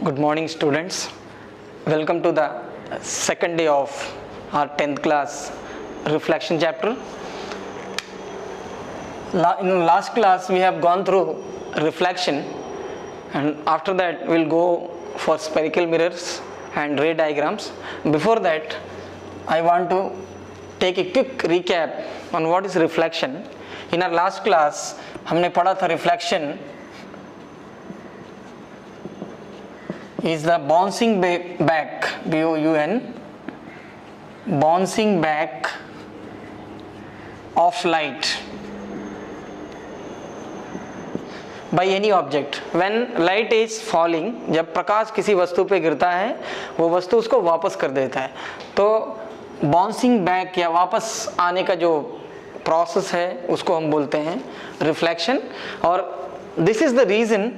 Good morning, students. Welcome to the second day of our 10th class reflection chapter. In last class we have gone through reflection, and after that we'll go for spherical mirrors and ray diagrams. Before that, I want to take a quick recap on what is reflection. In our last class हमने पढ़ा था reflection is the bouncing back, B-O-U-N, bouncing back of light by any object. When light is falling, जब प्रकाश किसी वस्तु पे गिरता है वो वस्तु उसको वापस कर देता है. तो बाउंसिंग बैक या वापस आने का जो प्रोसेस है उसको हम बोलते हैं रिफ्लेक्शन. और this is the reason,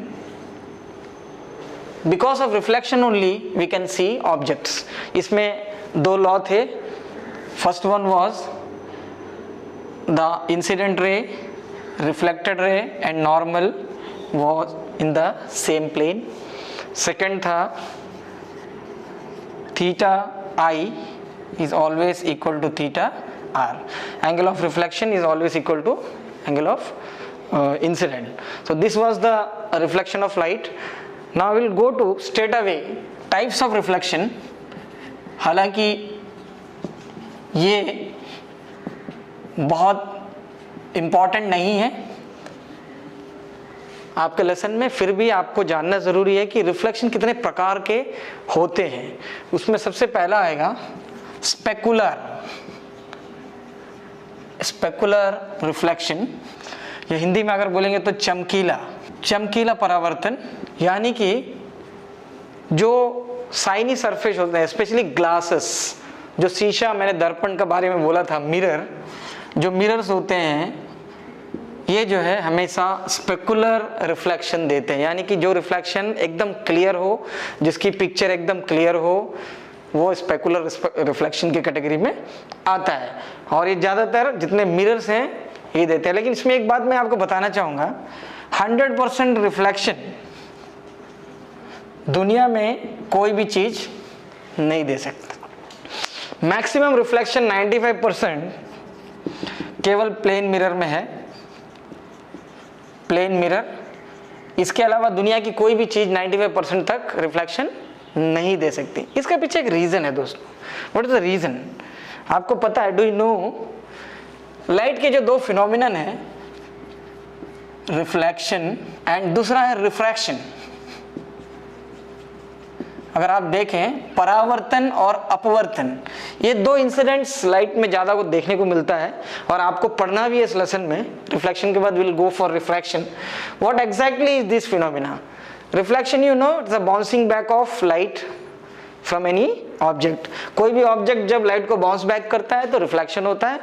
because of reflection only we can see objects. इसमें दो लॉ थे. First one was the incident ray, reflected ray and normal was in the same plane. Second था theta I is always equal to theta R. Angle of reflection is always equal to angle of incident. So this was the reflection of light. Now we will go to straight away types of reflection. हालांकि ये बहुत important नहीं है आपके lesson में, फिर भी आपको जानना ज़रूरी है कि रिफ्लेक्शन कितने प्रकार के होते हैं. उसमें सबसे पहला आएगा स्पेकुलर रिफ्लेक्शन, या हिंदी में अगर बोलेंगे तो चमकीला परावर्तन. यानी कि जो साइनी सरफेस होते हैं, स्पेशली ग्लासेस, जो शीशा, मैंने दर्पण के बारे में बोला था, मिरर, जो मिरर्स होते हैं ये जो है हमेशा स्पेकुलर रिफ्लेक्शन देते हैं. यानी कि जो रिफ्लेक्शन एकदम क्लियर हो, जिसकी पिक्चर एकदम क्लियर हो, वो स्पेकुलर रिफ्लेक्शन की कैटेगरी में आता है. और ये ज़्यादातर जितने मिरर्स हैं ये देते हैं. लेकिन इसमें एक बात मैं आपको बताना चाहूँगा, 100% रिफ्लेक्शन दुनिया में कोई भी चीज़ नहीं दे सकता. मैक्सिमम रिफ्लेक्शन 95% केवल प्लेन मिरर में है. प्लेन मिरर, इसके अलावा दुनिया की कोई भी चीज 95% तक रिफ्लेक्शन नहीं दे सकती. इसके पीछे एक रीजन है दोस्तों. What is the reason? आपको पता है, डू यू नो, लाइट के जो दो फिनोमिनन है, रिफ्लेक्शन एंड दूसरा है रिफ्रैक्शन. अगर आप देखें, परावर्तन और अपवर्तन, ये दो इंसिडेंट्स लाइट में ज़्यादा को देखने को मिलता है और आपको पढ़ना भी है इस लेसन में. रिफ्लेक्शन के बाद will go for refraction. What exactly is this phenomena? Reflection, you know, it's a bouncing back of light from any object. कोई भी ऑब्जेक्ट जब लाइट को बाउंस बैक करता है तो रिफ्लेक्शन होता है,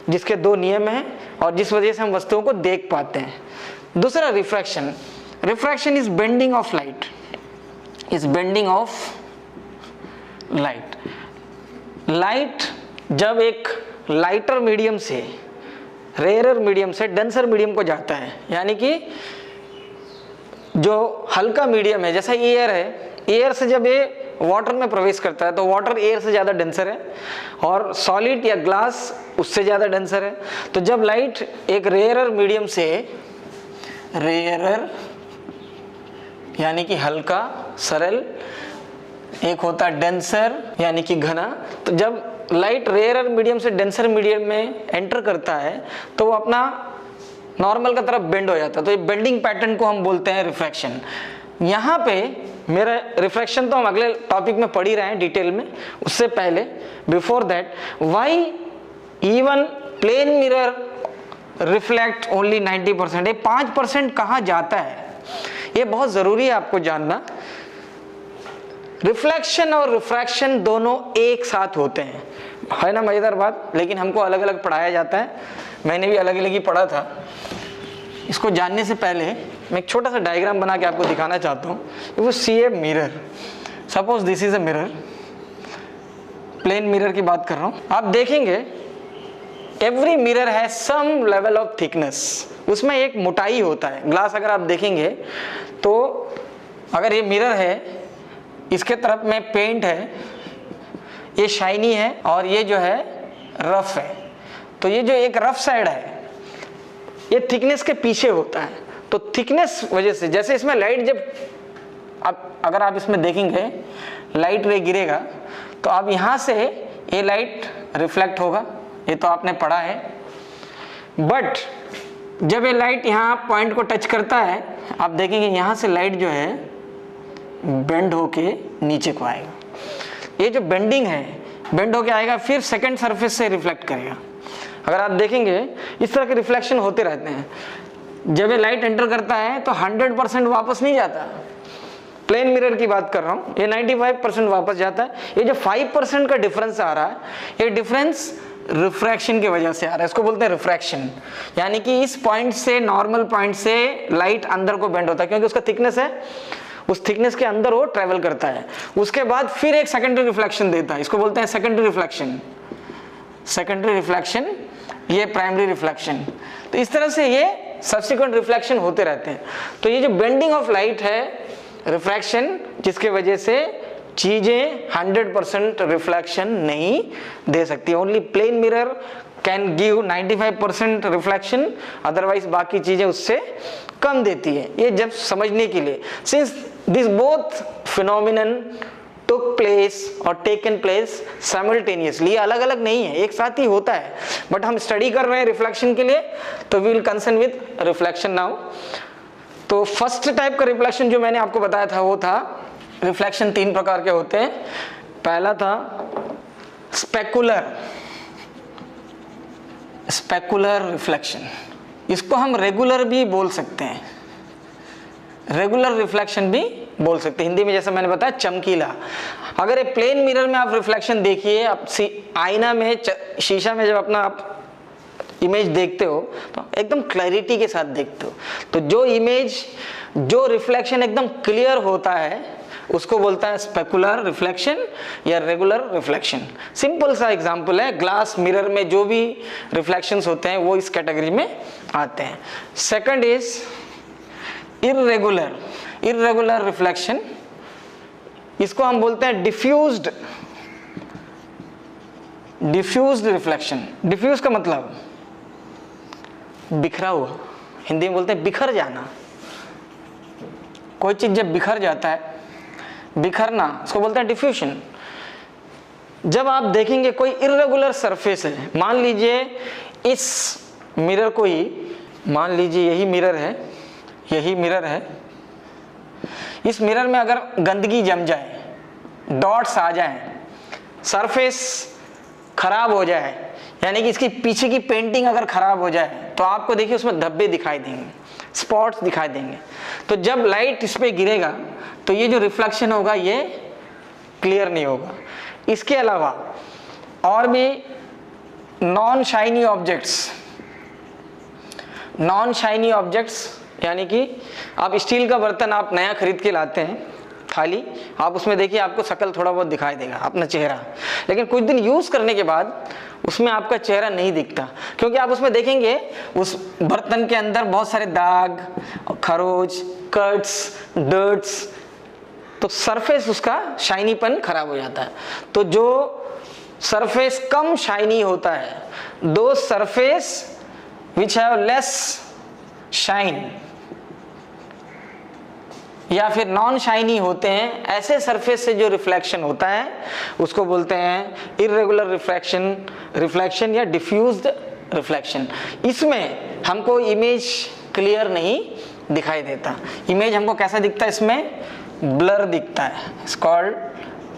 जिसके दो नियम हैं और जिस वजह से हम वस्तुओं को देख पाते हैं. दूसरा refraction is bending of light. Light जब एक लाइटर मीडियम से रेयरर मीडियम से डेंसर मीडियम को जाता है, यानी कि जो हल्का मीडियम है, जैसा एयर है, एयर से जब ये वाटर में प्रवेश करता है तो वाटर एयर से ज़्यादा डेंसर है, और सॉलिड या ग्लास उससे ज़्यादा डेंसर है. तो जब लाइट एक रेयरर मीडियम से, रेयरर यानी कि हल्का सरल, एक होता डेंसर यानी कि घना, तो जब लाइट रेयरर मीडियम से डेंसर मीडियम में एंटर करता है तो वो अपना नॉर्मल का तरफ बेंड हो जाता है. तो ये बेंडिंग पैटर्न को हम बोलते हैं रिफ्रैक्शन. यहाँ पे मेरा रिफ्रैक्शन तो हम अगले टॉपिक में पढ़ ही रहे हैं डिटेल में. उससे पहले, before that, why even plane mirror reflect only 90%? ये 5% कहाँ जाता है, ये बहुत ज़रूरी है आपको जानना. रिफ्लेक्शन और रिफ्रैक्शन दोनों एक साथ होते हैं, है ना मज़ेदार बात. लेकिन हमको अलग अलग पढ़ाया जाता है. मैंने भी अलग अलग ही पढ़ा था. इसको जानने से पहले मैं एक छोटा सा डायग्राम बना के आपको दिखाना चाहता हूँ. If you see a mirror, suppose this is a mirror, plane mirror की बात कर रहा हूँ. आप देखेंगे every mirror has some level of thickness. उसमें एक मोटाई होता है. ग्लास अगर आप देखेंगे तो अगर ये मिरर है इसके तरफ में पेंट है, ये शाइनी है और ये जो है रफ है। तो ये जो एक रफ साइड है ये थिकनेस के पीछे होता है। तो थिकनेस वजह से जैसे इसमें लाइट जब अगर आप इसमें देखेंगे लाइट रे गिरेगा तो अब यहाँ से ये लाइट रिफ्लेक्ट होगा, ये तो आपने पढ़ा है। बट जब ये लाइट यहाँ पॉइंट को टच करता है आप देखेंगे यहाँ से लाइट जो है बेंड होके नीचे को आएगा। ये जो बेंडिंग है बेंड होके आएगा, फिर सेकंड सरफेस से रिफ्लेक्ट करेगा। अगर आप देखेंगे इस तरह के रिफ्लेक्शन होते रहते हैं। जब ये लाइट एंटर करता है तो 100% वापस नहीं जाता, प्लेन मिरर की बात कर रहा हूँ, ये 95% वापस जाता है। ये जो 5% का डिफरेंस आ रहा है ये डिफरेंस रिफ्रैक्शन की वजह से आ रहा है, इसको बोलते हैं रिफ्रैक्शन। यानी कि इस पॉइंट से, नॉर्मल पॉइंट से लाइट अंदर को बेंड होता है क्योंकि उसका थिकनेस है, उस थिकनेस के अंदर वो ट्रेवल करता है। उसके बाद फिर एक सेकेंडरी रिफ्लेक्शन देता है, इसको बोलते हैं सेकेंडरी रिफ्लेक्शन। सेकेंडरी रिफ्लेक्शन, ये प्राइमरी रिफ्लेक्शन। तो इस तरह से ये सब्सिक्वेंट रिफ्लेक्शन होते रहते हैं। तो ये जो बेंडिंग ऑफ लाइट है रिफ्रैक्शन, जिसके वजह से चीजें 100% रिफ्लेक्शन नहीं दे सकती। Only plane mirror can give 95% reflection, otherwise बाकी चीजें उससे कम देती है। ये जब समझने के लिए, since this both phenomenon took place और taken place simultaneously, ये अलग अलग नहीं है, एक साथ ही होता है। बट हम स्टडी कर रहे हैं रिफ्लेक्शन के लिए तो we will concern with reflection now. तो फर्स्ट टाइप का रिफ्लेक्शन जो मैंने आपको बताया था वो था, रिफ्लेक्शन 3 प्रकार के होते हैं। पहला था स्पेकुलर रिफ्लेक्शन, इसको हम रेगुलर भी बोल सकते हैं, रेगुलर रिफ्लेक्शन भी बोल सकते हैं। हिंदी में जैसा मैंने बताया चमकीला। अगर एक प्लेन मिरर में आप रिफ्लेक्शन देखिए, आप आईना में, शीशा में जब अपना आप इमेज देखते हो तो एकदम क्लैरिटी के साथ देखते हो। तो जो इमेज, जो रिफ्लेक्शन एकदम क्लियर होता है उसको बोलता है स्पेकुलर रिफ्लेक्शन या रेगुलर रिफ्लेक्शन। सिंपल सा एग्जांपल है, ग्लास मिरर में जो भी रिफ्लेक्शंस होते हैं वो इस कैटेगरी में आते हैं। सेकंड इज इर्रेगुलर रिफ्लेक्शन, इसको हम बोलते हैं डिफ्यूज्ड रिफ्लेक्शन। डिफ्यूज का मतलब बिखरा हुआ, हिंदी में बोलते हैं बिखर जाना। कोई चीज जब बिखर जाता है, बिखरना, उसको बोलते हैं डिफ्यूजन। जब आप देखेंगे कोई इर्रेगुलर सरफेस है, मान लीजिए इस मिरर को ही, मान लीजिए यही मिरर है, इस मिरर में अगर गंदगी जम जाए, डॉट्स आ जाए, सरफेस खराब हो जाए, यानी कि इसकी पीछे की पेंटिंग अगर खराब हो जाए तो आपको देखिए उसमें धब्बे दिखाई देंगे, स्पॉट्स दिखाई देंगे। तो जब लाइट इस पे गिरेगा तो ये जो रिफ्लेक्शन होगा ये क्लियर नहीं होगा। इसके अलावा और भी नॉन शाइनी ऑब्जेक्ट्स, यानी कि आप स्टील का बर्तन आप नया खरीद के लाते हैं, थाली, आप उसमें देखिए आपको शक्ल थोड़ा बहुत दिखाई देगा, अपना चेहरा, लेकिन कुछ दिन यूज करने के बाद उसमें आपका चेहरा नहीं दिखता, क्योंकि आप उसमें देखेंगे उस बर्तन के अंदर बहुत सारे दाग, खरोच, कट्स, डर्ट्स, तो सरफेस उसका शाइनीपन खराब हो जाता है। तो जो सरफेस कम शाइनी होता है, दो surface which have less shine या फिर नॉन शाइनी होते हैं, ऐसे सरफेस से जो रिफ्लेक्शन होता है उसको बोलते हैं इर्रेगुलर रिफ्लेक्शन या डिफ्यूज्ड रिफ्लेक्शन। इसमें हमको इमेज क्लियर नहीं दिखाई देता। इमेज हमको कैसा दिखता है, इसमें ब्लर दिखता है, इट्स कॉल्ड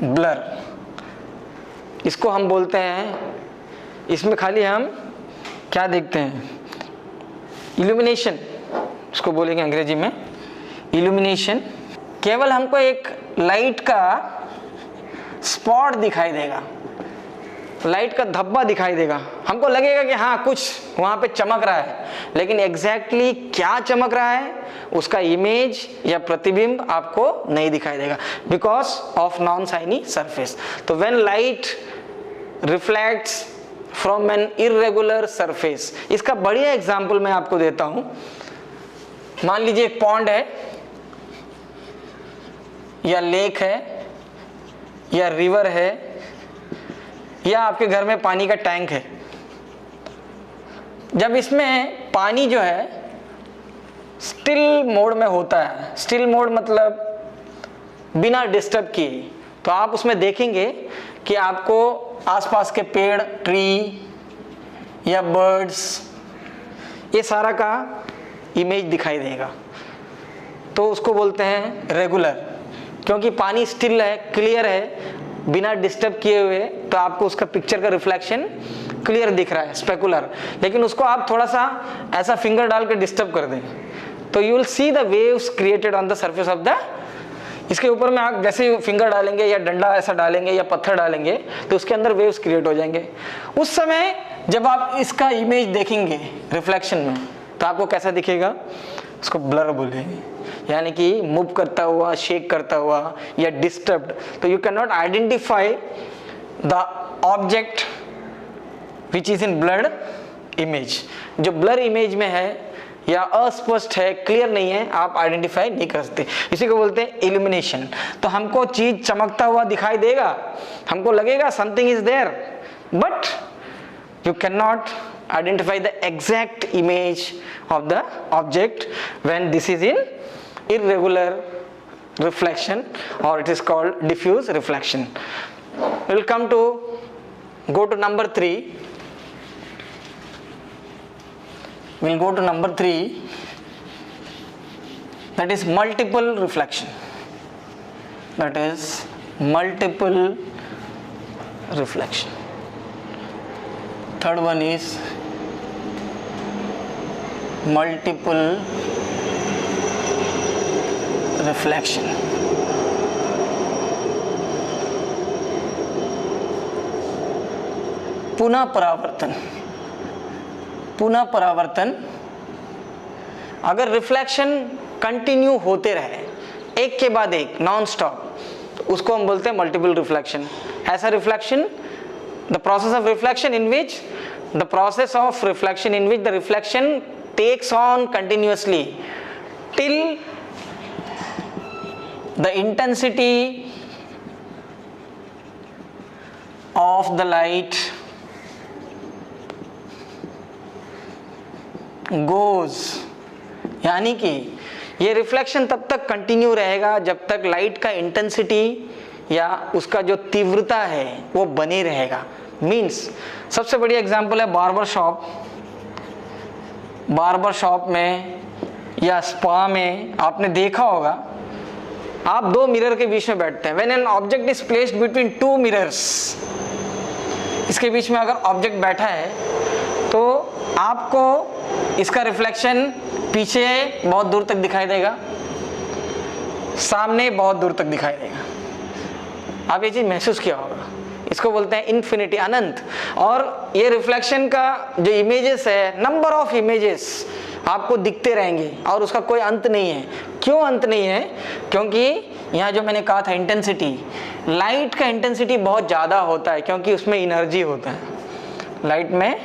ब्लर। इसको हम बोलते हैं, इसमें खाली हम क्या देखते हैं, इल्यूमिनेशन, इसको बोलेंगे अंग्रेजी में इल्यूमिनेशन। केवल हमको एक लाइट का स्पॉट दिखाई देगा, लाइट का धब्बा दिखाई देगा, हमको लगेगा कि हाँ कुछ वहां पे चमक रहा है, लेकिन एग्जैक्टली क्या चमक रहा है उसका इमेज या प्रतिबिंब आपको नहीं दिखाई देगा, because of non shiny surface. तो when light reflects from an irregular surface, इसका बढ़िया एग्जाम्पल मैं आपको देता हूं। मान लीजिए एक पॉन्ड है या लेक है या रिवर है या आपके घर में पानी का टैंक है, जब इसमें पानी जो है स्टिल मोड में होता है, स्टिल मोड मतलब बिना डिस्टर्ब किए, तो आप उसमें देखेंगे कि आपको आसपास के पेड़, ट्री या बर्ड्स, ये सारा का इमेज दिखाई देगा। तो उसको बोलते हैं रेगुलर, क्योंकि पानी स्टिल है, क्लियर है, बिना डिस्टर्ब किए हुए, तो आपको उसका पिक्चर का रिफ्लेक्शन क्लियर दिख रहा है। स्पेकुलर, लेकिन उसको आप थोड़ा सा ऐसा फिंगर डाल के डिस्टर्ब कर दें तो you will see the waves created on the surface of the, इसके ऊपर में आप जैसे फिंगर डालेंगे या डंडा ऐसा डालेंगे या पत्थर डालेंगे तो उसके अंदर वेव्स क्रिएट हो जाएंगे। उस समय जब आप इसका इमेज देखेंगे रिफ्लेक्शन में तो आपको कैसा दिखेगा, उसको ब्लर बोलेंगे, यानी कि मूव करता हुआ, शेक करता हुआ या डिस्टर्ब्ड। तो you can not identify the object which is in blurred image. जो ब्लर इमेज में है या अस्पष्ट है, क्लियर नहीं है, आप आइडेंटिफाई नहीं कर सकते। इसी को बोलते हैं इल्यूमिनेशन। तो हमको चीज चमकता हुआ दिखाई देगा, हमको लगेगा something is there, but you cannot identify the exact image of the object when this is in irregular reflection, or it is called diffuse reflection. We'll come to go to number 3. We'll go to number 3, that is multiple reflection. That is multiple reflection. Third one is multiple reflection. पुनः परावर्तन। पुनः परावर्तन, अगर reflection continue होते रहे एक के बाद एक नॉन स्टॉप, तो उसको हम बोलते हैं मल्टीपल रिफ्लेक्शन। ऐसा reflection, the process of reflection in which the reflection takes on continuously till the intensity of the light goes, यानी कि ये रिफ्लेक्शन तब तक कंटिन्यू रहेगा जब तक लाइट का इंटेंसिटी या उसका जो तीव्रता है वो बनी रहेगा। मीन्स सबसे बढ़िया एग्जांपल है बार्बर शॉप। बार्बर शॉप में या स्पा में आपने देखा होगा, आप दो मिरर के बीच में बैठते हैं। When an object is placed between two mirrors, इसके बीच में अगर ऑब्जेक्ट बैठा है तो आपको इसका रिफ्लेक्शन पीछे बहुत दूर तक दिखाई देगा, सामने बहुत दूर तक दिखाई देगा। आप ये चीज महसूस किया होगा। इसको बोलते हैं इन्फिनिटी, अनंत। और ये रिफ्लेक्शन का जो इमेजेस है, नंबर ऑफ इमेजेस आपको दिखते रहेंगे और उसका कोई अंत नहीं है। क्यों अंत नहीं है? क्योंकि यहाँ जो मैंने कहा था इंटेंसिटी, लाइट का इंटेंसिटी बहुत ज़्यादा होता है क्योंकि उसमें एनर्जी होता है। लाइट में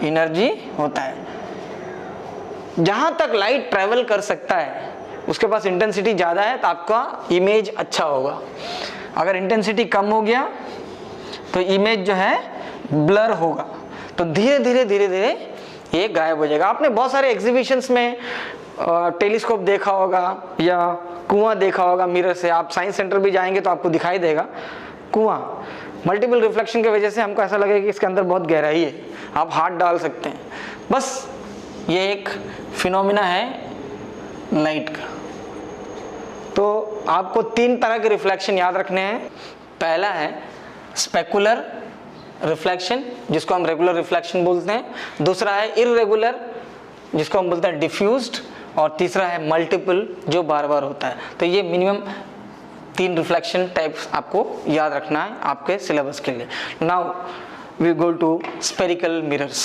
एनर्जी होता है। जहाँ तक लाइट ट्रेवल कर सकता है उसके पास इंटेंसिटी ज़्यादा है तो आपका इमेज अच्छा होगा। अगर इंटेंसिटी कम हो गया तो इमेज जो है ब्लर होगा, तो धीरे धीरे धीरे धीरे ये गायब हो जाएगा। आपने बहुत सारे एग्जीबिशंस में टेलीस्कोप देखा होगा या कुआं देखा होगा मिरर से। आप साइंस सेंटर भी जाएंगे तो आपको दिखाई देगा कुआं। मल्टीपल रिफ्लेक्शन की वजह से हमको ऐसा लगेगा कि इसके अंदर बहुत गहराई है, आप हाथ डाल सकते हैं। बस ये एक फिनोमिना है लाइट का। तो आपको तीन तरह के रिफ्लेक्शन याद रखने हैं। पहला है स्पेकुलर रिफ्लेक्शन, जिसको हम रेगुलर रिफ्लेक्शन बोलते हैं। दूसरा है इररेगुलर, जिसको हम बोलते हैं डिफ्यूज्ड। और तीसरा है मल्टीपल, जो बार बार होता है। तो ये मिनिमम 3 रिफ्लेक्शन टाइप्स आपको याद रखना है आपके सिलेबस के लिए। Now we go to spherical mirrors.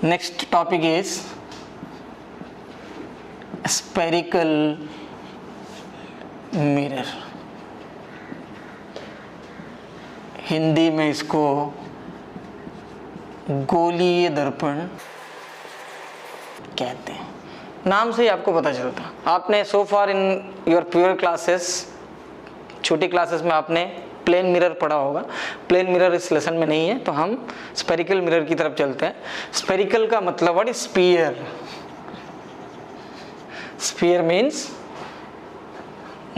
Next topic is spherical mirror. Hindi में इसको गोलीय दर्पण कहते हैं। नाम से ही आपको पता चलता। आपने सो फार इन योर प्योर क्लासेस छोटी क्लासेस में आपने प्लेन मिरर पढ़ा होगा, प्लेन मिरर इस लेसन में नहीं है, तो हम स्पेरिकल मिरर की तरफ चलते हैं। स्पेरिकल का मतलब what is sphere? Sphere means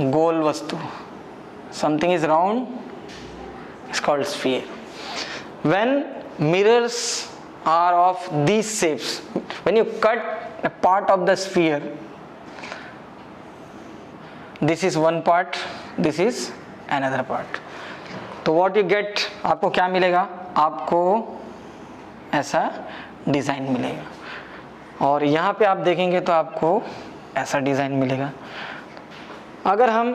गोल वस्तु, something is round, it's called sphere. When mirrors are of these shapes, when you cut a part of the sphere, this is one part, this is another part, तो what you get, आपको क्या मिलेगा? आपको ऐसा design मिलेगा, और यहाँ पे आप देखेंगे तो आपको ऐसा डिज़ाइन मिलेगा। अगर हम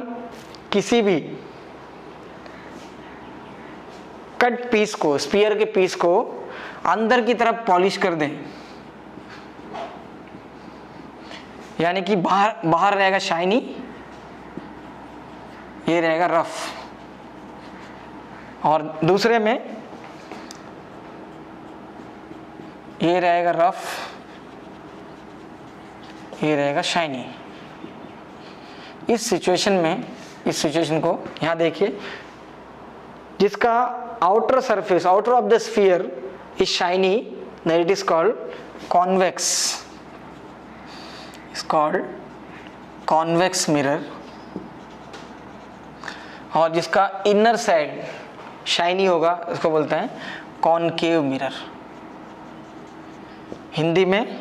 किसी भी कट पीस को, स्फीयर के पीस को अंदर की तरफ पॉलिश कर दें, यानी कि बाहर रहेगा शाइनी, ये रहेगा रफ, और दूसरे में ये रहेगा रफ, ये रहेगा शाइनी। इस सिचुएशन को यहां देखिए, जिसका outer surface, outer of the sphere is shiny, then it is called convex. It's called convex mirror, और जिसका इनर साइड शाइनी होगा उसको बोलते हैं कॉनकेव मिरर। हिंदी में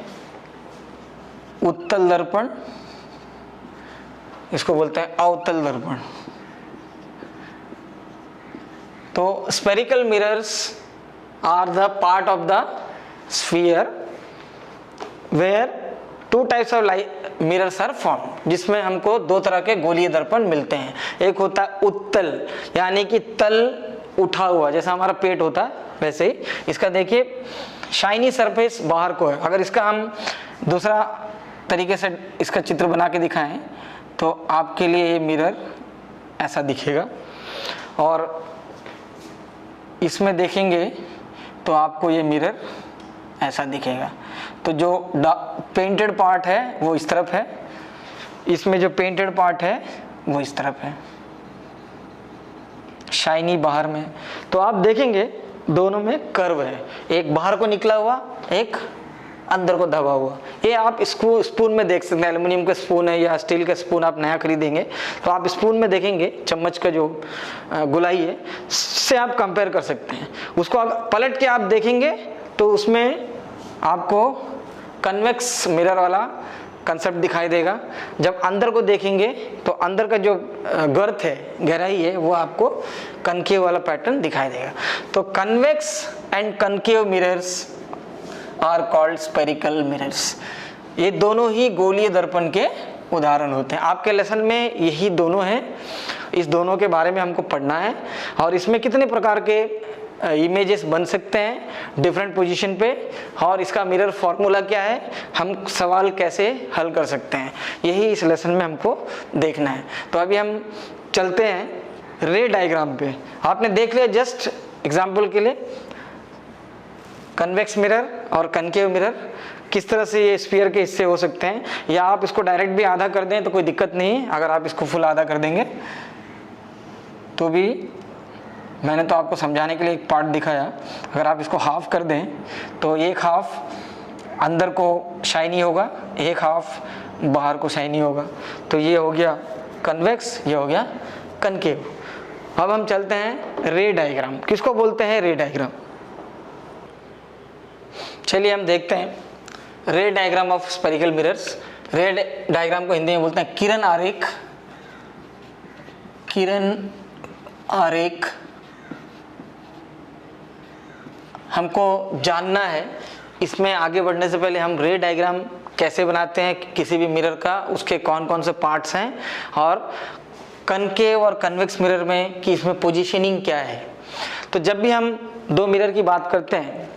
उत्तल दर्पण, इसको बोलते हैं अवतल दर्पण। तो spherical mirrors are the part of the sphere where two types of mirrors are formed, जिसमें हमको दो तरह के गोलीय दर्पण मिलते हैं। एक होता है उत्तल, यानी कि तल उठा हुआ, जैसा हमारा पेट होता है वैसे ही। इसका देखिए शाइनी सरफेस बाहर को है। अगर इसका हम दूसरा तरीके से इसका चित्र बना के दिखाएं तो आपके लिए ये मिरर ऐसा दिखेगा, और इसमें देखेंगे तो आपको ये मिरर ऐसा दिखेगा। तो जो पेंटेड पार्ट है वो इस तरफ है, इसमें जो पेंटेड पार्ट है वो इस तरफ है, शाइनी बाहर में। तो आप देखेंगे दोनों में कर्व है, एक बाहर को निकला हुआ, एक अंदर को दबा हुआ। ये आप स्पून में देख सकते हैं, एल्युमिनियम का स्पून है या स्टील का स्पून आप नया खरीदेंगे तो आप स्पून में देखेंगे, चम्मच का जो गोलाई है से आप कंपेयर कर सकते हैं। उसको आप पलट के आप देखेंगे तो उसमें आपको कन्वेक्स मिरर वाला कंसेप्ट दिखाई देगा। जब अंदर को देखेंगे तो अंदर का जो गर्थ है, गहराई है, वो आपको कनकेव वाला पैटर्न दिखाई देगा। तो convex and concave mirrors are called spherical mirrors. ये दोनों ही गोलीय दर्पण के उदाहरण होते हैं। आपके लेसन में यही दोनों हैं, इस दोनों के बारे में हमको पढ़ना है, और इसमें कितने प्रकार के इमेजेस बन सकते हैं डिफरेंट पोजीशन पे, और इसका मिरर फॉर्मूला क्या है, हम सवाल कैसे हल कर सकते हैं, यही इस लेसन में हमको देखना है। तो अभी हम चलते हैं रे डायग्राम पे। आपने देख लिया जस्ट एग्जाम्पल के लिए कन्वेक्स मिरर और कनकेव मिरर, किस तरह से ये स्फीयर के हिस्से हो सकते हैं, या आप इसको डायरेक्ट भी आधा कर दें तो कोई दिक्कत नहीं है। अगर आप इसको फुल आधा कर देंगे तो भी, मैंने तो आपको समझाने के लिए एक पार्ट दिखाया, अगर आप इसको हाफ कर दें तो एक हाफ अंदर को शाइनी होगा, एक हाफ बाहर को शाइनी होगा। तो ये हो गया कन्वेक्स, ये हो गया कनकेव। अब हम चलते हैं रे डायग्राम। किसको बोलते हैं रे डायग्राम? चलिए हम देखते हैं रे डायग्राम ऑफ स्पेरिकल मिरर्स। रे डायग्राम को हिंदी में बोलते हैं किरण आरेख। किरण आरेख हमको जानना है। इसमें आगे बढ़ने से पहले हम रे डायग्राम कैसे बनाते हैं किसी भी मिरर का, उसके कौन कौन से पार्ट्स हैं, और कनकेव और कन्वेक्स मिरर में कि इसमें पोजीशनिंग क्या है। तो जब भी हम दो मिरर की बात करते हैं,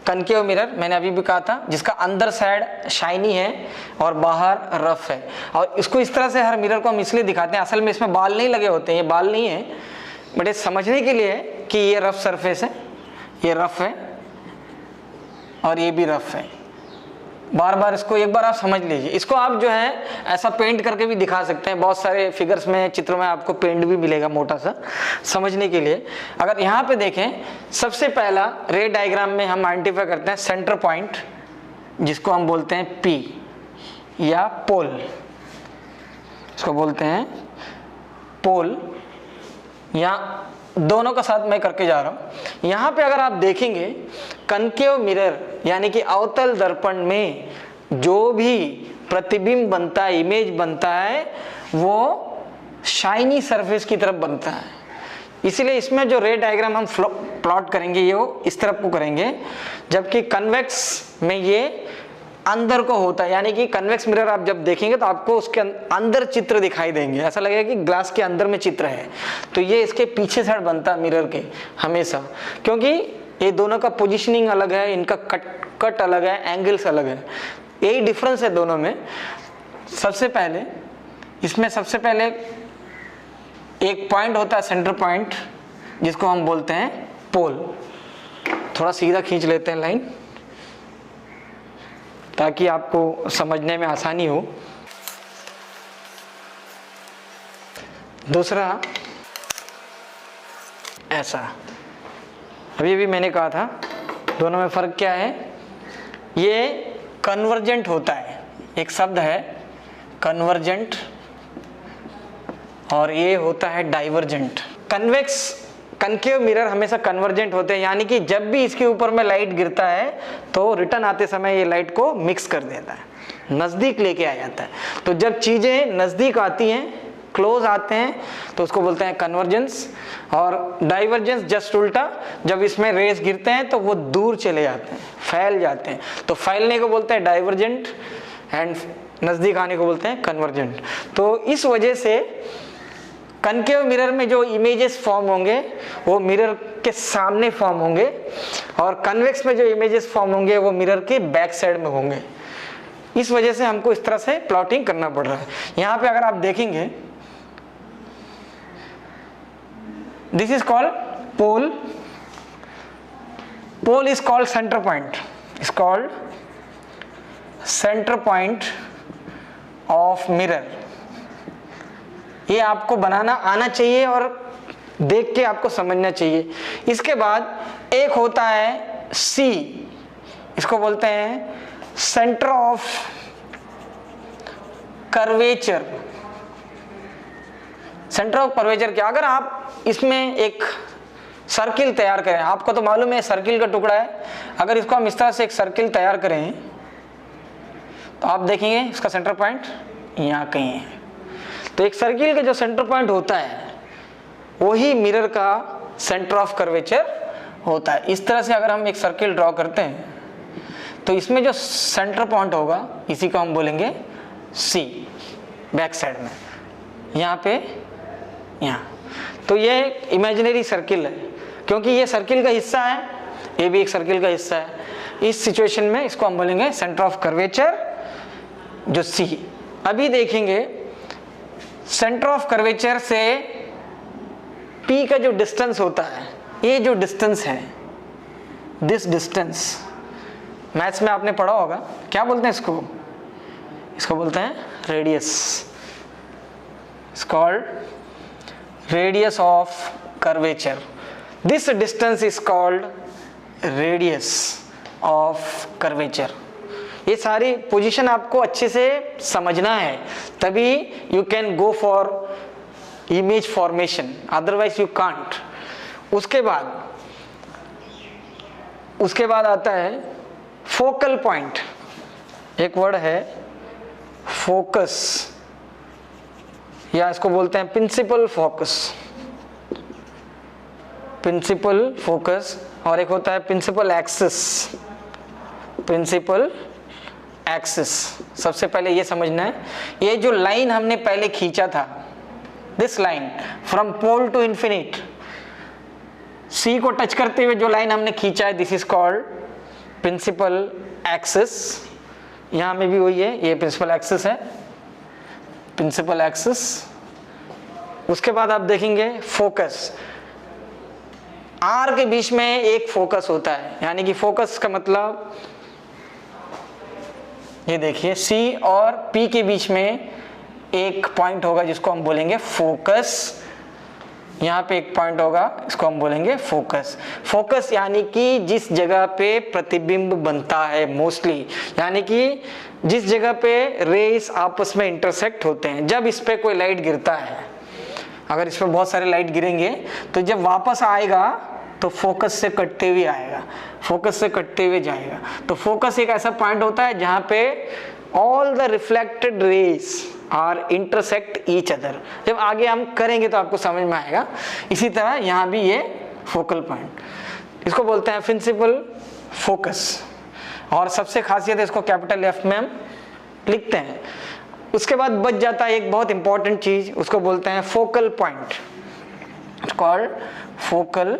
कनकेव मिरर मैंने अभी भी कहा था, जिसका अंदर साइड शाइनी है और बाहर रफ है, और इसको इस तरह से हर मिरर को हम इसलिए दिखाते हैं, असल में इसमें बाल नहीं लगे होते हैं, ये बाल नहीं है, बट ये समझने के लिए है कि ये रफ सरफेस है, ये रफ है और ये भी रफ है, बार बार इसको एक बार आप समझ लीजिए। इसको आप जो है ऐसा पेंट करके भी दिखा सकते हैं, बहुत सारे फिगर्स में, चित्रों में आपको पेंट भी मिलेगा मोटा सा समझने के लिए। अगर यहाँ पे देखें, सबसे पहला रे डायग्राम में हम आइडेंटिफाई करते हैं सेंटर पॉइंट, जिसको हम बोलते हैं P या पोल, इसको बोलते हैं पोल। या दोनों का साथ मैं करके जा रहा हूं। यहां पे अगर आप देखेंगे कनकेव मिरर यानी कि अवतल दर्पण में जो भी प्रतिबिंब बनता है, इमेज बनता है, वो शाइनी सरफेस की तरफ बनता है। इसीलिए इसमें जो रे डायग्राम हम प्लॉट करेंगे ये वो इस तरफ को करेंगे, जबकि कन्वेक्स में ये अंदर को होता है। यानी कि कन्वेक्स मिरर आप जब देखेंगे तो आपको उसके अंदर चित्र दिखाई देंगे, ऐसा लगेगा कि ग्लास के अंदर में चित्र है। तो ये इसके पीछे साइड बनता है मिरर के हमेशा, क्योंकि ये दोनों का पोजीशनिंग अलग है, इनका कट अलग है, एंगल्स अलग है, यही डिफरेंस है दोनों में। सबसे पहले इसमें सबसे पहले एक पॉइंट होता है सेंटर पॉइंट, जिसको हम बोलते हैं पोल। थोड़ा सीधा खींच लेते हैं लाइन ताकि आपको समझने में आसानी हो। दूसरा ऐसा, अभी भी मैंने कहा था दोनों में फर्क क्या है। ये कन्वर्जेंट होता है, एक शब्द है कन्वर्जेंट, और ये होता है डाइवर्जेंट। कनकेव मिरर हमेशा कन्वर्जेंट होते हैं, यानी कि जब भी इसके ऊपर में लाइट गिरता है तो रिटर्न आते समय ये लाइट को मिक्स कर देता है, नज़दीक लेके आ जाता है। तो जब चीज़ें नज़दीक आती हैं, क्लोज आते हैं, तो उसको बोलते हैं कन्वर्जेंस। और डाइवर्जेंस जस्ट उल्टा, जब इसमें रेस गिरते हैं तो वो दूर चले जाते हैं, फैल जाते हैं, तो फैलने को बोलते हैं डाइवर्जेंट, एंड नज़दीक आने को बोलते हैं कन्वर्जेंट। तो इस वजह से कनकेव मिरर में जो इमेजेस फॉर्म होंगे वो मिरर के सामने फॉर्म होंगे, और कन्वेक्स में जो इमेजेस फॉर्म होंगे वो मिरर के बैक साइड में होंगे। इस वजह से हमको इस तरह से प्लॉटिंग करना पड़ रहा है। यहाँ पे अगर आप देखेंगे, this is called pole. Pole is called centre point, is called centre point of mirror. ये आपको बनाना आना चाहिए और देख के आपको समझना चाहिए। इसके बाद एक होता है सी, इसको बोलते हैं centre of curvature. Centre of curvature क्या, अगर आप इसमें एक सर्किल तैयार करें, आपको तो मालूम है सर्किल का टुकड़ा है, अगर इसको हम इस तरह से एक सर्किल तैयार करें तो आप देखेंगे इसका सेंटर पॉइंट यहाँ कहीं है। तो एक सर्किल का जो सेंटर पॉइंट होता है वही मिरर का सेंटर ऑफ कर्वेचर होता है। इस तरह से अगर हम एक सर्किल ड्रॉ करते हैं तो इसमें जो सेंटर पॉइंट होगा इसी को हम बोलेंगे सी, बैक साइड में, यहाँ पे, यहाँ। तो ये इमेजिनरी सर्किल है, क्योंकि ये सर्किल का हिस्सा है, ये भी एक सर्किल का हिस्सा है। इस सिचुएशन में इसको हम बोलेंगे सेंटर ऑफ कर्वेचर, जो सी। अभी देखेंगे सेंटर ऑफ कर्वेचर से P का जो डिस्टेंस होता है, ये जो डिस्टेंस है, दिस डिस्टेंस, मैथ्स में आपने पढ़ा होगा, क्या बोलते हैं इसको? इसको बोलते हैं radius. It's called radius of curvature. This distance is called radius of curvature. ये सारी पोजीशन आपको अच्छे से समझना है, तभी you can go for image formation, otherwise you can't. उसके बाद आता है फोकल पॉइंट। एक वर्ड है फोकस, या इसको बोलते हैं प्रिंसिपल फोकस, प्रिंसिपल फोकस। और एक होता है प्रिंसिपल एक्सिस, प्रिंसिपल एक्सिस। सबसे पहले ये समझना है, ये जो लाइन हमने पहले खींचा था, this line from pole to infinite, C को टच करते हुए जो लाइन हमने खींचा है, this is called principal axis. यहां में भी वही है, ये प्रिंसिपल एक्सिस है, प्रिंसिपल एक्सिस। उसके बाद आप देखेंगे फोकस, आर के बीच में एक फोकस होता है, यानी कि फोकस का मतलब ये देखिए C और P के बीच में एक पॉइंट होगा जिसको हम बोलेंगे फोकस। यहाँ पे एक पॉइंट होगा, इसको हम बोलेंगे फोकस। फोकस यानी कि जिस जगह पे प्रतिबिंब बनता है मोस्टली, यानी कि जिस जगह पे रेस आपस में इंटरसेक्ट होते हैं। जब इस पे कोई लाइट गिरता है, अगर इस पे बहुत सारे लाइट गिरेंगे तो जब वापस आएगा तो फोकस से कटते हुए आएगा, फोकस से कटते हुए जाएगा। तो फोकस एक ऐसा पॉइंट होता है जहाँ पे all the reflected rays are intersect each other. जब आगे हम करेंगे तो आपको समझ में आएगा। इसी तरह यहाँ भी ये फोकल पॉइंट, इसको बोलते हैं प्रिंसिपल फोकस। और सबसे खासियत है, इसको कैपिटल F में हम लिखते हैं। उसके बाद बच जाता है एक बहुत इंपॉर्टेंट चीज, उसको बोलते हैं focal point, it's called focal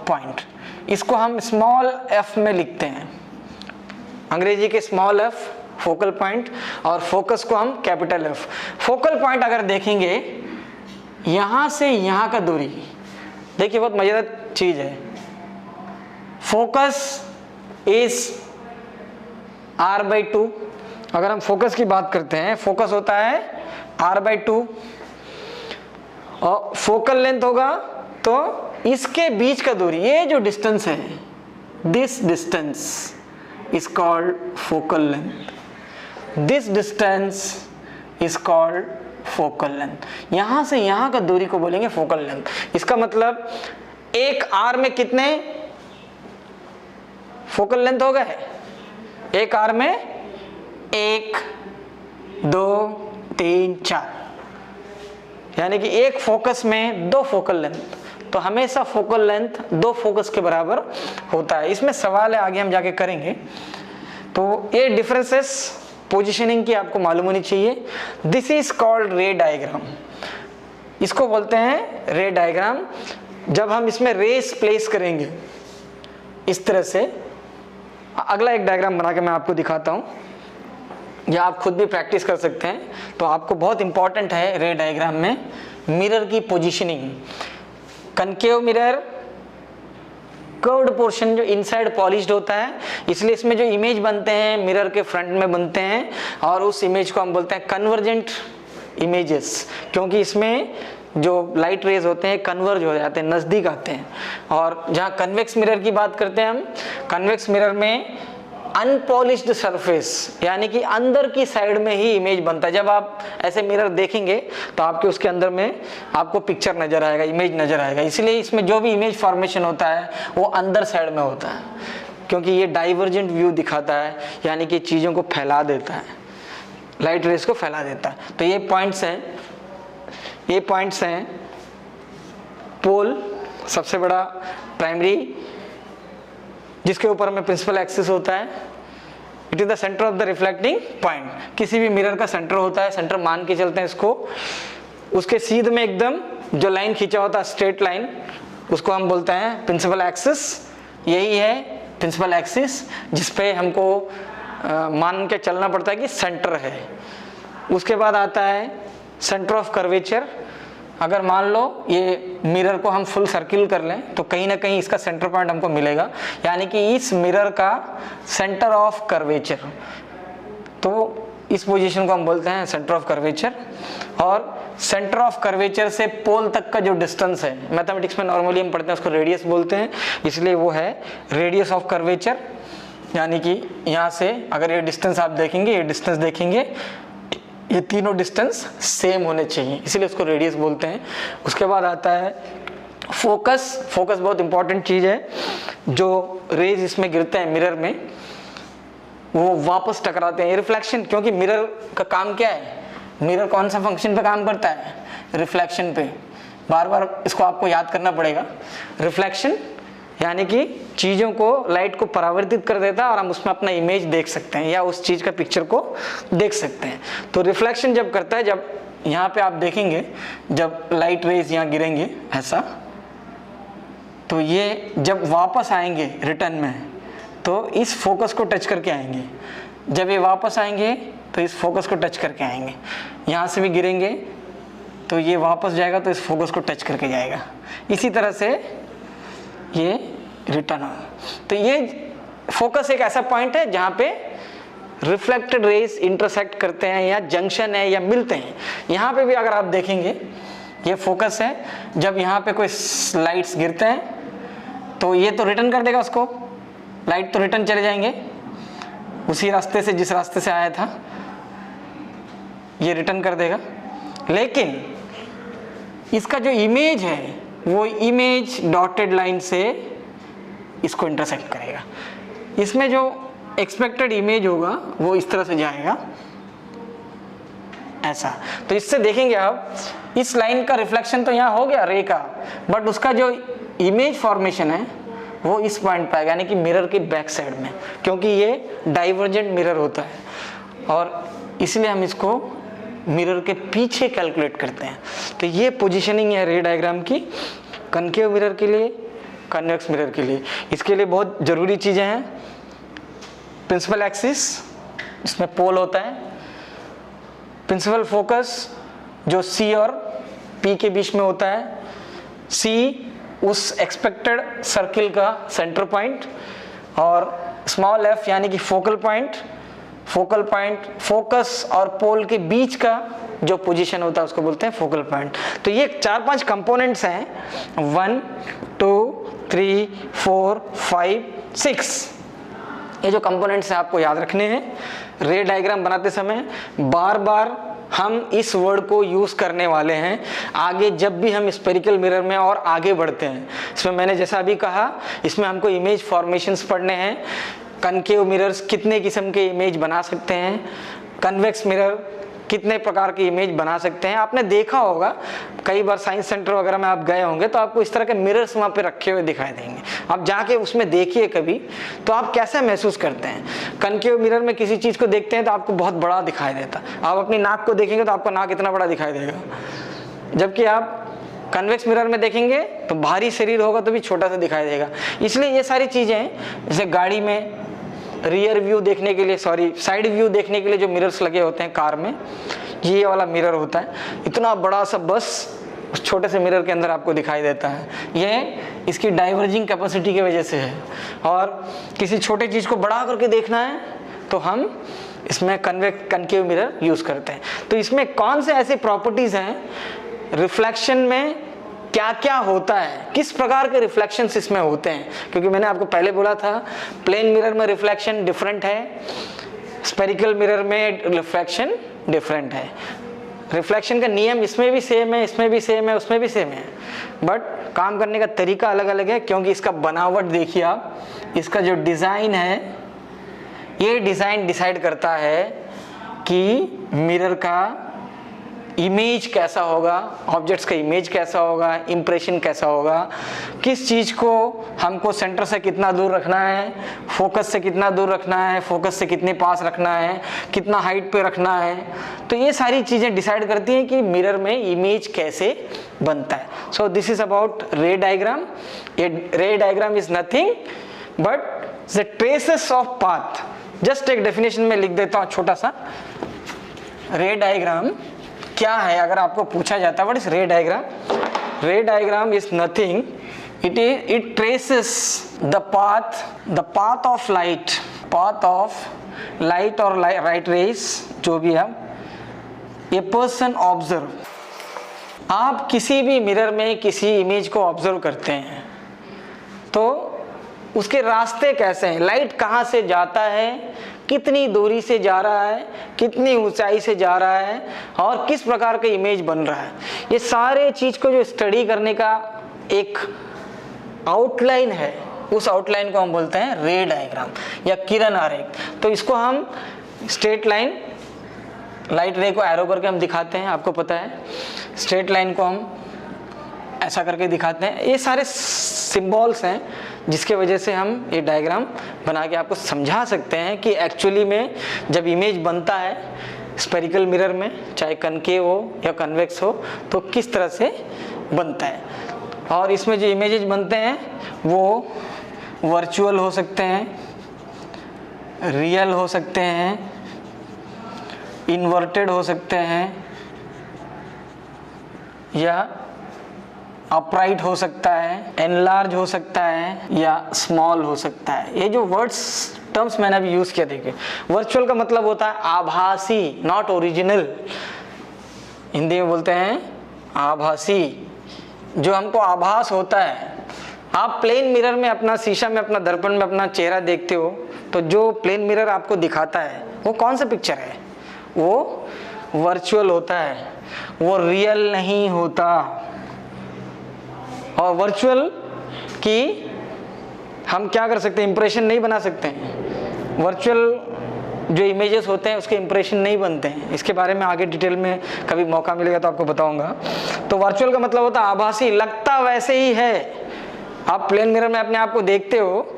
point. इसको हम स्मॉल f में लिखते हैं, अंग्रेजी के स्मॉल f फोकल पॉइंट, और फोकस को हम कैपिटल F। फोकल पॉइंट अगर देखेंगे यहां से यहां का दूरी, देखिए बहुत मजेदार चीज है। Focus is r/2। अगर हम फोकस की बात करते हैं, फोकस होता है r/2 और फोकल लेंथ होगा, तो इसके बीच का दूरी, ये जो डिस्टेंस है, this distance is called focal length. This distance is called focal length. यहां से यहां का दूरी को बोलेंगे फोकल लेंथ। इसका मतलब एक आर में कितने फोकल लेंथ हो गए? एक आर में 1 2 3 4, यानी कि एक फोकस में 2 फोकल लेंथ। तो हमेशा फोकल लेंथ 2 फोकस के बराबर होता है। इसमें सवाल है, आगे हम जाके करेंगे। तो ये डिफरेंसेस पोजीशनिंग की आपको मालूम होनी चाहिए। दिस इज कॉल्ड रे डायग्राम, इसको बोलते हैं रे डायग्राम। जब हम इसमें रेस प्लेस करेंगे इस तरह से, अगला एक डायग्राम बना के मैं आपको दिखाता हूं, या आप खुद भी प्रैक्टिस कर सकते हैं। तो आपको बहुत इंपॉर्टेंट है रे डायग्राम में मिरर की positioning. Concave mirror, curved portion जो इनसाइड पॉलिश्ड होता है, इसलिए इसमें जो इमेज बनते हैं मिरर के फ्रंट में बनते हैं, और उस इमेज को हम बोलते हैं कन्वर्जेंट इमेजेस, क्योंकि इसमें जो लाइट रेज होते हैं कन्वर्ज हो जाते हैं, नज़दीक आते हैं। और जहाँ कन्वेक्स मिरर की बात करते हैं हम, कन्वेक्स मिरर में अनपॉलिश्ड सरफेस, यानी कि अंदर की साइड में ही इमेज बनता है। जब आप ऐसे मिरर देखेंगे तो आपके उसके अंदर में आपको पिक्चर नजर आएगा, इमेज नजर आएगा। इसलिए इसमें जो भी इमेज फॉर्मेशन होता है वो अंदर साइड में होता है, क्योंकि ये डाइवर्जेंट व्यू दिखाता है, यानी कि चीज़ों को फैला देता है, लाइट रेस को फैला देता है। तो ये पॉइंट्स हैं, ये पॉइंट्स हैं पोल, सबसे बड़ा प्राइमरी जिसके ऊपर में प्रिंसिपल एक्सिस होता है। It is the centre of the reflecting point. किसी भी मिरर का सेंटर होता है, सेंटर मान के चलते हैं इसको। उसके सीध में एकदम जो लाइन खींचा होता है, स्ट्रेट लाइन, उसको हम बोलते हैं प्रिंसिपल एक्सिस। यही है प्रिंसिपल एक्सिस जिसपे हमको मान के चलना पड़ता है कि सेंटर है। उसके बाद आता है सेंटर ऑफ कर्वेचर। अगर मान लो ये मिरर को हम फुल सर्किल कर लें तो कहीं ना कहीं इसका सेंटर पॉइंट हमको मिलेगा, यानी कि इस मिरर का सेंटर ऑफ कर्वेचर। तो इस पोजीशन को हम बोलते हैं सेंटर ऑफ कर्वेचर। और सेंटर ऑफ कर्वेचर से पोल तक का जो डिस्टेंस है, मैथमेटिक्स में नॉर्मली हम पढ़ते हैं उसको रेडियस बोलते हैं, इसलिए वो है रेडियस ऑफ कर्वेचर। यानी कि यहाँ से अगर ये डिस्टेंस आप देखेंगे, ये डिस्टेंस देखेंगे, ये तीनों डिस्टेंस सेम होने चाहिए, इसीलिए उसको रेडियस बोलते हैं। उसके बाद आता है फोकस। फोकस बहुत इंपॉर्टेंट चीज़ है। जो रेज इसमें गिरते हैं मिरर में, वो वापस टकराते हैं, रिफ्लेक्शन। क्योंकि मिरर का काम क्या है, मिरर कौन सा फंक्शन पे काम करता है? रिफ्लेक्शन पे। बार बार इसको आपको याद करना पड़ेगा। रिफ्लेक्शन यानी कि चीज़ों को, लाइट को परावर्तित कर देता है और हम उसमें अपना इमेज देख सकते हैं या उस चीज़ का पिक्चर को देख सकते हैं। तो रिफ्लेक्शन जब करता है, जब यहाँ पे आप देखेंगे जब लाइट रेज यहाँ गिरेंगे ऐसा, तो ये जब वापस आएंगे रिटर्न में तो इस फोकस को टच करके आएंगे। जब ये वापस आएंगे तो इस फोकस को टच करके आएंगे। यहाँ से भी गिरेंगे तो ये वापस जाएगा तो इस फोकस को टच करके जाएगा। इसी तरह से ये रिटर्न हो। तो ये फोकस एक ऐसा पॉइंट है जहाँ पे रिफ्लेक्टेड रेज इंटरसेक्ट करते हैं या जंक्शन है या मिलते हैं। यहाँ पे भी अगर आप देखेंगे ये फोकस है, जब यहाँ पे कोई लाइट्स गिरते हैं तो ये तो रिटर्न कर देगा उसको, लाइट तो रिटर्न चले जाएंगे उसी रास्ते से जिस रास्ते से आया था, ये रिटर्न कर देगा। लेकिन इसका जो इमेज है वो इमेज डॉटेड लाइन से इसको इंटरसेक्ट करेगा। इसमें जो एक्सपेक्टेड इमेज होगा वो इस तरह से जाएगा ऐसा। तो इससे देखेंगे आप इस लाइन का रिफ्लेक्शन तो यहाँ हो गया रे का, बट उसका जो इमेज फॉर्मेशन है वो इस पॉइंट पे आएगा, यानी कि मिरर के बैक साइड में, क्योंकि ये डाइवर्जेंट मिरर होता है और इसलिए हम इसको मिरर के पीछे कैलकुलेट करते हैं। तो ये पोजीशनिंग है रे डायग्राम की, कनकेव मिरर के लिए, कन्वेक्स मिरर के लिए। इसके लिए बहुत ज़रूरी चीज़ें हैं, प्रिंसिपल एक्सिस इसमें पोल होता है, प्रिंसिपल फोकस जो C और P के बीच में होता है, C उस एक्सपेक्टेड सर्किल का सेंटर पॉइंट, और स्मॉल f यानी कि फोकल पॉइंट फोकस और पोल के बीच का जो पोजीशन होता है उसको बोलते हैं फोकल पॉइंट। तो ये 4-5 कंपोनेंट्स हैं, 1 2 3 4 5 6, ये जो कंपोनेंट्स हैं आपको याद रखने हैं। रे डायग्राम बनाते समय बार बार हम इस वर्ड को यूज़ करने वाले हैं आगे जब भी हम स्पेरिकल मिरर में और आगे बढ़ते हैं। इसमें मैंने जैसा अभी कहा, इसमें हमको इमेज फॉर्मेशंस पढ़ने हैं, कनकेव मिरर्स कितने किस्म के इमेज बना सकते हैं, कन्वेक्स मिरर कितने प्रकार की इमेज बना सकते हैं। आपने देखा होगा कई बार साइंस सेंटर वगैरह में आप गए होंगे तो आपको इस तरह के मिरर्स वहाँ पे रखे हुए दिखाई देंगे। आप जाके उसमें देखिए कभी, तो आप कैसा महसूस करते हैं। कनकेव मिरर में किसी चीज़ को देखते हैं तो आपको बहुत बड़ा दिखाई देता, आप अपनी नाक को देखेंगे तो आपका नाक इतना बड़ा दिखाई देगा, जबकि आप कन्वेक्स मिरर में देखेंगे तो भारी शरीर होगा तो भी छोटा सा दिखाई देगा। इसलिए ये सारी चीज़ें, जैसे गाड़ी में रियर व्यू देखने के लिए, साइड व्यू देखने के लिए जो मिरर्स लगे होते हैं कार में, ये वाला मिरर होता है, इतना बड़ा सा बस उस छोटे से मिरर के अंदर आपको दिखाई देता है। ये इसकी डाइवर्जिंग कैपेसिटी की वजह से है। और किसी छोटे चीज़ को बड़ा करके देखना है तो हम इसमें कनकेव मिरर यूज़ करते हैं। तो इसमें कौन से ऐसे प्रॉपर्टीज़ हैं, रिफ्लेक्शन में क्या क्या होता है, किस प्रकार के रिफ्लेक्शंस इसमें होते हैं, क्योंकि मैंने आपको पहले बोला था प्लेन मिरर में रिफ्लेक्शन डिफरेंट है, स्पेरिकल मिरर में रिफ्लेक्शन डिफरेंट है। रिफ्लेक्शन का नियम इसमें भी सेम है, इसमें भी सेम है, उसमें भी सेम है, बट काम करने का तरीका अलग अलग है, क्योंकि इसका बनावट देखिए आप, इसका जो डिज़ाइन है, ये डिज़ाइन डिसाइड करता है कि मिरर का इमेज कैसा होगा, ऑब्जेक्ट्स का इमेज कैसा होगा, इंप्रेशन कैसा होगा, किस चीज़ को हमको सेंटर से कितना दूर रखना है, फोकस से कितना दूर रखना है, फोकस से कितने पास रखना है, कितना हाइट पे रखना है। तो ये सारी चीज़ें डिसाइड करती हैं कि मिरर में इमेज कैसे बनता है। So this is about ray diagram. ये ray diagram is nothing but the traces of path. Just एक डेफिनेशन में लिख देता हूँ छोटा सा। रे डायग्राम क्या है, अगर आपको पूछा जाता है व्हाट इज रे डायग्राम, रे diagram is nothing, it traces the path of light और light rays, जो भी है, a person observe। आप किसी भी मिरर में किसी इमेज को ऑब्जर्व करते हैं तो उसके रास्ते कैसे हैं, लाइट कहाँ से जाता है, कितनी दूरी से जा रहा है, कितनी ऊंचाई से जा रहा है, और किस प्रकार का इमेज बन रहा है, ये सारे चीज़ को जो स्टडी करने का एक आउटलाइन है, उस आउटलाइन को हम बोलते हैं रे डायग्राम या किरण आरेख। तो इसको हम स्ट्रेट लाइन, लाइट रे को एरो करके हम दिखाते हैं, आपको पता है, स्ट्रेट लाइन को हम ऐसा करके दिखाते हैं। ये सारे सिंबल्स हैं जिसके वजह से हम ये डायग्राम बना के आपको समझा सकते हैं कि एक्चुअली में जब इमेज बनता है स्पेरिकल मिरर में, चाहे कनकेव हो या कन्वेक्स हो, तो किस तरह से बनता है। और इसमें जो इमेजेस बनते हैं वो वर्चुअल हो सकते हैं, रियल हो सकते हैं, इन्वर्टेड हो सकते हैं, या अपराइट हो सकता है, एनलार्ज हो सकता है, या स्मॉल हो सकता है। ये जो वर्ड्स टर्म्स मैंने अभी यूज किया, देखिए वर्चुअल का मतलब होता है आभासी, नॉट ओरिजिनल। हिंदी में बोलते हैं आभासी, जो हमको आभास होता है। आप प्लेन मिरर में अपना शीशा में अपना दर्पण में अपना चेहरा देखते हो तो जो प्लेन मिरर आपको दिखाता है वो कौन सा पिक्चर है? वो वर्चुअल होता है, वो रियल नहीं होता। और वर्चुअल की हम क्या कर सकते हैं, इंप्रेशन नहीं बना सकते हैं। वर्चुअल जो इमेजेस होते हैं उसके इंप्रेशन नहीं बनते हैं। इसके बारे में आगे डिटेल में कभी मौका मिलेगा तो आपको बताऊंगा। तो वर्चुअल का मतलब होता है आभासी, लगता वैसे ही है। आप प्लेन मिरर में अपने आप को देखते हो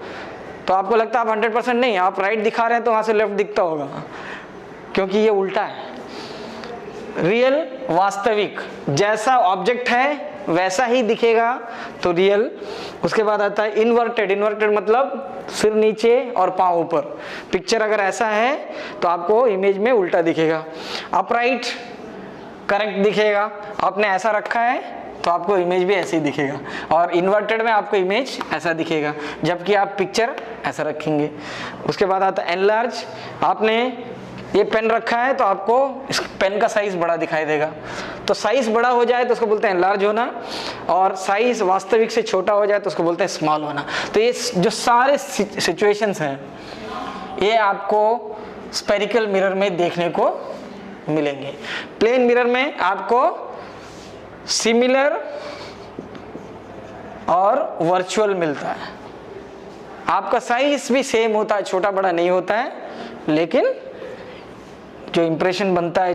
तो आपको लगता है आप 100% नहीं, आप राइट दिखा रहे हैं तो वहां से लेफ्ट दिखता होगा, क्योंकि ये उल्टा है। रियल वास्तविक, जैसा ऑब्जेक्ट है वैसा ही दिखेगा तो रियल। उसके बाद आता है इन्वर्टेड। इन्वर्टेड मतलब सिर नीचे और पांव ऊपर। पिक्चर अगर ऐसा है तो आपको इमेज में उल्टा दिखेगा। अपराइट करेक्ट दिखेगा, आपने ऐसा रखा है तो आपको इमेज भी ऐसे ही दिखेगा। और इन्वर्टेड में आपको इमेज ऐसा दिखेगा जबकि आप पिक्चर ऐसा रखेंगे। उसके बाद आता है एनलार्ज। आपने ये पेन रखा है तो आपको इस पेन का साइज बड़ा दिखाई देगा। तो साइज बड़ा हो जाए तो उसको बोलते हैं एनलार्ज होना, और साइज वास्तविक से छोटा हो जाए तो उसको बोलते हैं स्मॉल होना। तो ये जो सारे सिचुएशंस हैं ये आपको स्फेरिकल मिरर में देखने को मिलेंगे। प्लेन मिरर में आपको सिमिलर और वर्चुअल मिलता है। आपका साइज भी सेम होता है, छोटा बड़ा नहीं होता है, लेकिन जो इंप्रेशन बनता है